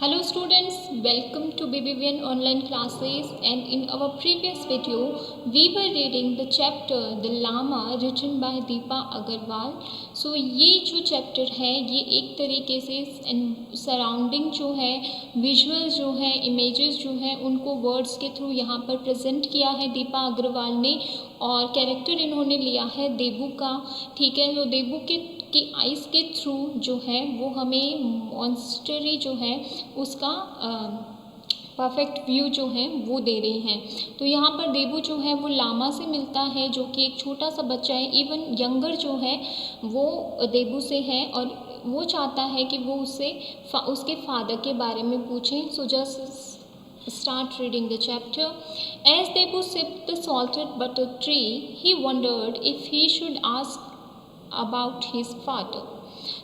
Hello students, welcome to BBVN online classes, and in our previous video we were reading the chapter The Llama written by Deepa Agarwal. So ये जो chapter है ये एक तरीके से surrounding जो है, विजुअल्स जो है, इमेजेस जो है उनको वर्ड्स के थ्रू यहाँ पर प्रेजेंट किया है दीपा अग्रवाल ने, और कैरेक्टर इन्होंने लिया है देबू का। ठीक है, तो देबू की आइज़ के थ्रू जो है वो हमें मॉन्स्टरी जो है उसका परफेक्ट व्यू जो है वो दे रही हैं। तो यहाँ पर देबू जो है वो लामा से मिलता है जो कि एक छोटा सा बच्चा है, इवन यंगर जो है वो देबू से है, और वो चाहता है कि वो उससे उसके फादर के बारे में पूछें। So just start reading the chapter. As Debu sipped the salted butter tree, he wondered if he should ask about his father.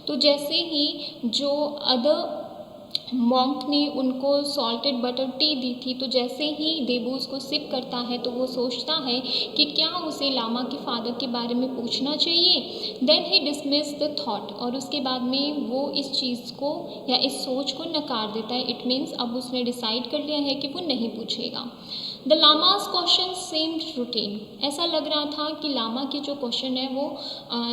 तो जैसे ही जो अदर मॉन्क ने उनको सॉल्टेड बटर टी दी थी, तो जैसे ही देबू उसको सिप करता है तो वो सोचता है कि क्या उसे लामा के फादर के बारे में पूछना चाहिए। Then he dismiss the thought, और उसके बाद में वो इस चीज़ को या इस सोच को नकार देता है। इट मीन्स अब उसने डिसाइड कर लिया है कि वो नहीं पूछेगा। द लामास क्वेश्चन सेम्ड रूटीन, ऐसा लग रहा था कि लामा के जो क्वेश्चन है वो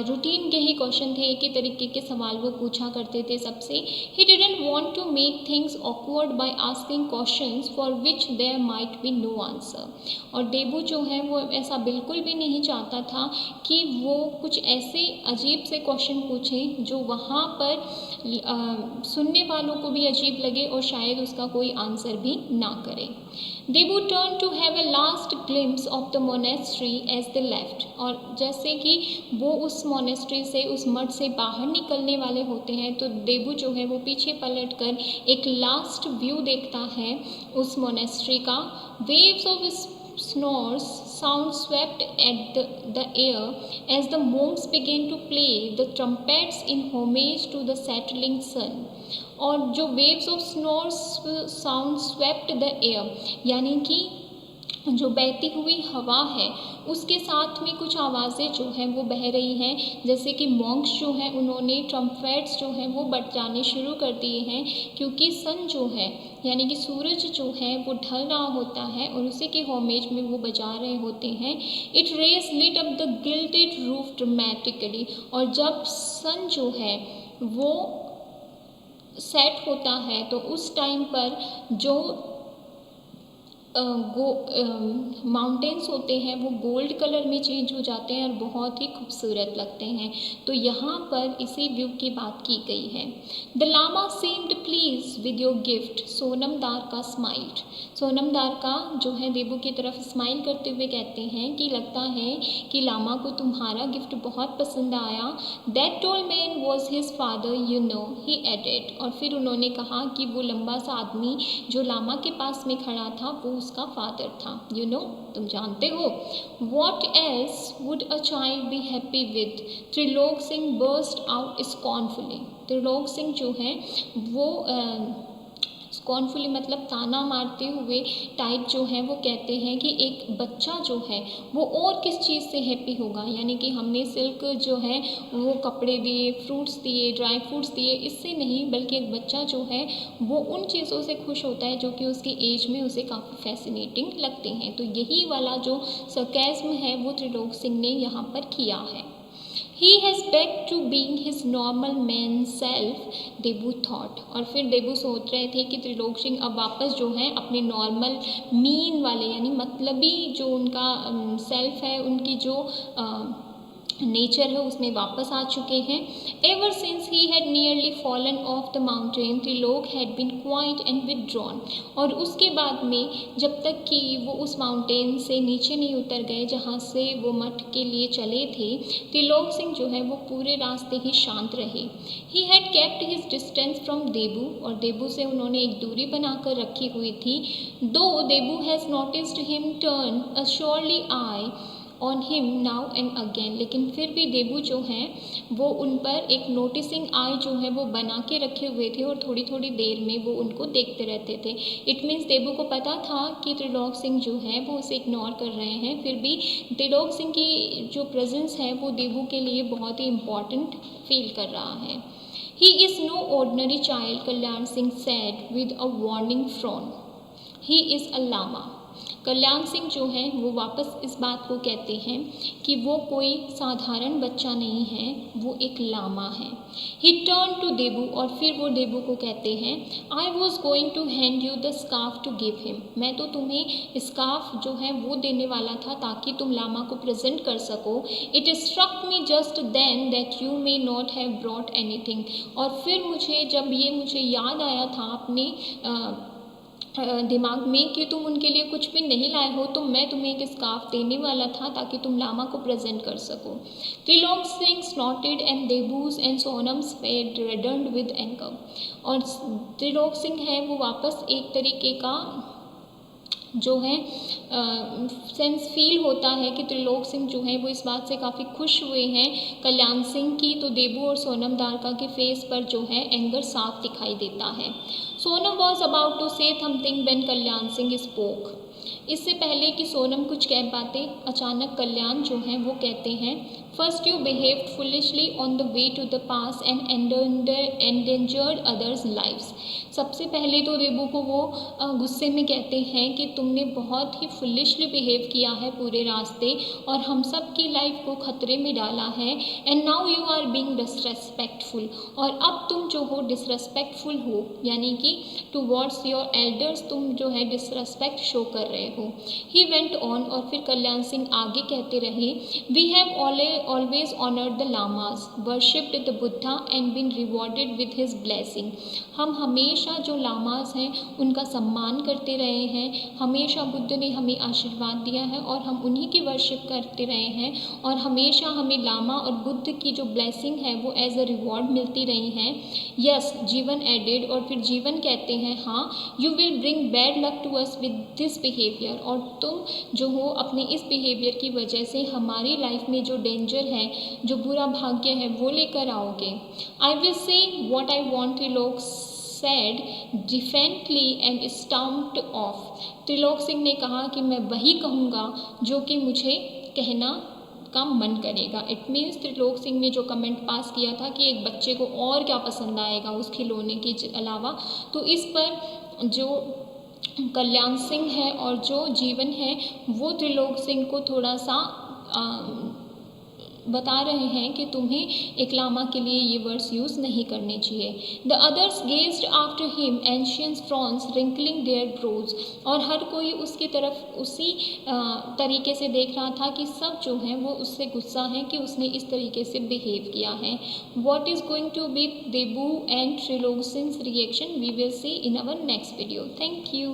रूटीन के ही क्वेश्चन थे, एक ही तरीके के सवाल वो पूछा करते थे सबसे। He didn't want to make things awkward by asking questions for which there might be no answer. और देबू जो है वो ऐसा बिल्कुल भी नहीं चाहता था कि वो कुछ ऐसे अजीब से क्वेश्चन पूछे जो वहाँ पर सुनने वालों को भी अजीब लगे और शायद उसका कोई आंसर भी ना करे। Debu turn to have a last glimpse of the monastery as they left, और जैसे कि वो उस मोनेस्ट्री से, उस मठ से बाहर निकलने वाले होते हैं, तो देबू जो है वो पीछे पलट कर एक लास्ट व्यू देखता है उस मोनेस्ट्री का। Waves of snores sound swept at the air as the monks began to play the trumpets in homage to the settling sun. और जो waves of snores sound swept the air यानी कि जो बहती हुई हवा है उसके साथ में कुछ आवाज़ें जो हैं वो बह रही हैं, जैसे कि मॉन्क्स जो हैं उन्होंने ट्रम्पेट्स जो हैं वो बजाने शुरू कर दिए हैं, क्योंकि सन जो है यानी कि सूरज जो है वो ढल रहा होता है और उसी के होमेज में वो बजा रहे होते हैं। It rays lit up the gilded roof dramatically, और जब सन जो है वो सेट होता है तो उस टाइम पर जो माउंटेन्स होते हैं वो गोल्ड कलर में चेंज हो जाते हैं और बहुत ही खूबसूरत लगते हैं। तो यहाँ पर इसी व्यू की बात की गई है। The lama seemed pleased with your gift, Sonam दार का स्माइल्ड। सोनम दार का जो है देबू की तरफ स्माइल करते हुए कहते हैं कि लगता है कि लामा को तुम्हारा गिफ्ट बहुत पसंद आया। That tall man was his father you know, he added. और फिर उन्होंने कहा कि वो लंबा सा आदमी जो लामा के पास में खड़ा था वो उसका फादर था। यू नो, तुम जानते हो। What else would a child be happy with, Trilok Singh burst out scornfully. Trilok Singh जो है वो स्कॉर्नफुली मतलब ताना मारते हुए टाइप जो है वो कहते हैं कि एक बच्चा जो है वो और किस चीज़ से हैप्पी होगा, यानी कि हमने सिल्क जो है वो कपड़े दिए, फ्रूट्स दिए, ड्राई फ्रूट्स दिए, इससे नहीं, बल्कि एक बच्चा जो है वो उन चीज़ों से खुश होता है जो कि उसकी एज में उसे काफ़ी फैसिनेटिंग लगते हैं। तो यही वाला जो सरकैज़्म है वो त्रिलोक सिंह ने यहाँ पर किया है। He has back to being his normal man self, Debu thought. और फिर देबू सोच रहे थे कि त्रिलोक सिंह अब वापस जो है अपने नॉर्मल मीन वाले यानी मतलबी जो उनका सेल्फ है, उनकी जो नेचर है उसमें वापस आ चुके हैं। Ever since he had nearly fallen off the mountain, Trilok had been quiet and withdrawn. और उसके बाद में जब तक कि वो उस माउंटेन से नीचे नहीं उतर गए जहाँ से वो मठ के लिए चले थे, त्रिलोक सिंह जो है वो पूरे रास्ते ही शांत रहे। He had kept his distance from Debu, और देबू से उन्होंने एक दूरी बनाकर रखी हुई थी। Though Debu has noticed him turn a surly eye on him now and again, लेकिन फिर भी देबू जो हैं वो उन पर एक नोटिसिंग आई जो है वो बना के रखे हुए थे और थोड़ी थोड़ी देर में वो उनको देखते रहते थे। इट मीन्स देबू को पता था कि त्रिलोक सिंह जो है वो उसे इग्नोर कर रहे हैं, फिर भी त्रिलोक सिंह की जो प्रेजेंस है वो देबू के लिए बहुत ही इम्पॉर्टेंट फील कर रहा है। He is no ordinary child, Kalyan Singh said with a warning frown. He is a Lama. Kalyan Singh जो हैं वो वापस इस बात को कहते हैं कि वो कोई साधारण बच्चा नहीं है, वो एक लामा है। ही टर्न टू देबू, और फिर वो देबू को कहते हैं, I was going to hand you the scarf to give him. मैं तो तुम्हें स्कार्फ जो है वो देने वाला था ताकि तुम लामा को प्रेजेंट कर सको। It struck me just then that you may not have brought anything. और फिर मुझे याद आया था अपने दिमाग में कि तुम उनके लिए कुछ भी नहीं लाए हो, तो मैं तुम्हें एक स्कार्फ देने वाला था ताकि तुम लामा को प्रेजेंट कर सको। Trilok Singh snorted and Debu's and Sonam's faces reddened with anger. और त्रिलोक सिंह है वो वापस एक तरीके का जो है सेंस फील होता है कि त्रिलोक सिंह जो है वो इस बात से काफ़ी खुश हुए हैं कल्याण सिंह की। तो देबू और सोनम दारका के फेस पर जो है एंगर साफ दिखाई देता है। Sonam was about to say something when Kalyan Singh spoke. इससे पहले कि सोनम कुछ कह पाते, अचानक कल्याण जो हैं वो कहते हैं, first you behaved foolishly on the way to the pass and endangered others lives. सबसे पहले तो देबू को वो गुस्से में कहते हैं कि तुमने बहुत ही फुलिशली बिहेव किया है पूरे रास्ते और हम सब की लाइफ को खतरे में डाला है। And now you are being disrespectful, और अब तुम जो हो डिसरेस्पेक्टफुल हो, यानी कि टुवर्ड्स योर एल्डर्स तुम जो है डिसरेस्पेक्ट शो कर रहे हो। ही वेंट ऑन, और फिर कल्याण सिंह आगे कहते रहे, we have always honoured the lamas, worshipped the Buddha and been rewarded with his blessing. हम हमेशा जो लामास हैं उनका सम्मान करते रहे हैं, हमेशा बुद्ध ने हमें आशीर्वाद दिया है और हम उन्हीं की वर्शिप करते रहे हैं, और हमेशा हमें लामा और बुद्ध की जो ब्लेसिंग है वो एज अ रिवॉर्ड मिलती रही हैं। यस, जीवन एडेड, और फिर जीवन कहते हैं, हाँ, you will bring bad luck to us with this behaviour, और तुम जो हो अपने इस बिहेवियर की वजह से हमारी लाइफ में जो डेंजर है, जो बुरा भाग्य है वो लेकर आओगे। I will say what I want, Trilok said defiantly and stamped off। Trilok Singh ने कहा कि मैं वही कहूँगा जो कि मुझे कहना का मन करेगा। इट मीन्स त्रिलोक सिंह ने जो कमेंट पास किया था कि एक बच्चे को और क्या पसंद आएगा उस खिलौने के अलावा, तो इस पर जो कल्याण सिंह है और जो जीवन है वो त्रिलोक सिंह को थोड़ा सा बता रहे हैं कि तुम्हें एक लामा के लिए ये वर्ड्स यूज़ नहीं करने चाहिए। The others gazed after him anxious frowns wrinkling their brows, और हर कोई उसकी तरफ उसी तरीके से देख रहा था कि सब जो हैं वो उससे गुस्सा हैं कि उसने इस तरीके से बिहेव किया है। What is going to be Debu and Trilok Singh's reaction, we will see in our next video. Thank you.